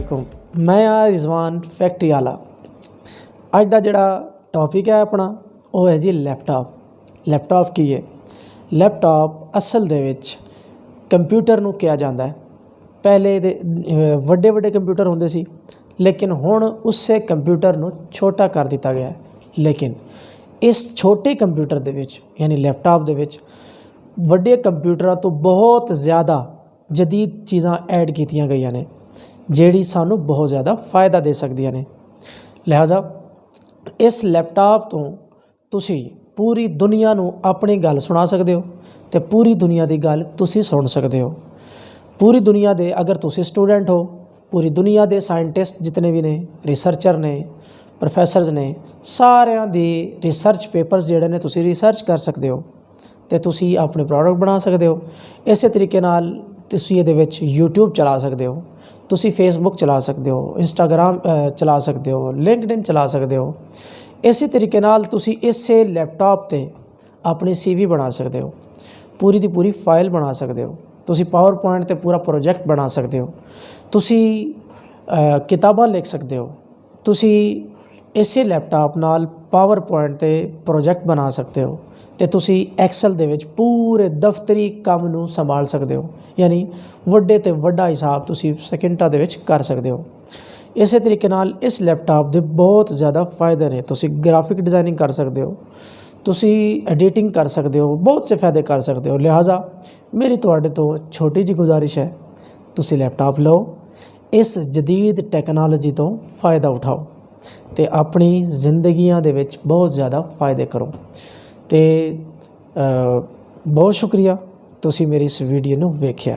वालेकुम। मैं हाँ रिजवान फैक्ट्री वाला। अज का जोड़ा टॉपिक है अपना वो है जी लैपटॉप की है। लैपटॉप असल दे विच कंप्यूटर नूं कहा जाता है। पहले दे वड्डे वड्डे कंप्यूटर होंदे सी, लेकिन हुण उससे कंप्यूटर नूं छोटा कर दिता गया है। लेकिन इस छोटे कंप्यूटर दे विच यानी लैपटॉप दे विच वड्डे कंप्यूटरां तो बहुत ज़्यादा जदीद चीज़ां ऐड कीतियां गईयां ने, ਜਿਹੜੀ ਸਾਨੂੰ बहुत ज़्यादा फ़ायदा दे ਸਕਦੀਆਂ ਨੇ। लिहाजा इस लैपटॉप तो ਤੁਸੀਂ पूरी दुनिया ਨੂੰ अपनी गल सुना सकते हो तो पूरी दुनिया की गल ਤੁਸੀਂ सुन सकते हो। पूरी दुनिया के अगर ਤੁਸੀਂ स्टूडेंट हो, पूरी दुनिया के साइंटिस्ट जितने भी ने, रिसर्चर ने, प्रोफैसरस ने, सारिਆਂ ਦੀ रिसर्च पेपर्स ਜਿਹੜੇ ਨੇ ਤੁਸੀਂ रिसर्च कर सकते हो तो ਤੁਸੀਂ अपने प्रोडक्ट बना सकते हो। इस तरीके नाल ਤੁਸੀਂ ਇਹਦੇ ਵਿੱਚ यूट्यूब चला सकते हो, ਤੁਸੀਂ फेसबुक चला सकते हो, इंस्टाग्राम चला सकते हो, लिंकडिन चला सकते हो। इसी तरीके नाल ਤੁਸੀਂ ਇਸੇ लैपटॉप ਤੇ अपनी CV बना सकते हो, पूरी दी पूरी फाइल बना सकते हो। ਤੁਸੀਂ पावर पॉइंट ਤੇ पूरा प्रोजेक्ट बना सकते हो, ਤੁਸੀਂ किताबां लिख सकते हो। ਤੁਸੀਂ ਇਸੇ लैपटॉप नाल पावर पॉइंट ਤੇ प्रोजेक्ट बना सकते हो तो ਤੁਸੀਂ एक्सेल ਦੇ ਵਿੱਚ पूरे दफ्तरी काम ਨੂੰ संभाल सकते हो। यानी ਵੱਡੇ ਤੇ ਵੱਡਾ हिसाब ਤੁਸੀਂ ਸੈਕਿੰਡਾਂ ਦੇ ਵਿੱਚ कर सकते हो। इस तरीके नाल इस लैपटॉप के बहुत ज़्यादा फ़ायदे ने। तुसी ग्राफिक डिज़ाइनिंग कर सकते हो, तुसी एडिटिंग कर सकते हो, बहुत से फ़ायदे कर सकते हो। लिहाजा मेरी तुहाडे तो छोटी जी गुजारिश है, तुसी लैपटॉप लो, इस जदीद टैक्नोलॉजी तो फ़ायदा उठाओ तो अपनी जिंदगियां दे विच बहुत ज़्यादा फ़ायदे करो। तो बहुत शुक्रिया तुसी मेरी इस वीडियो नूं वेखिया।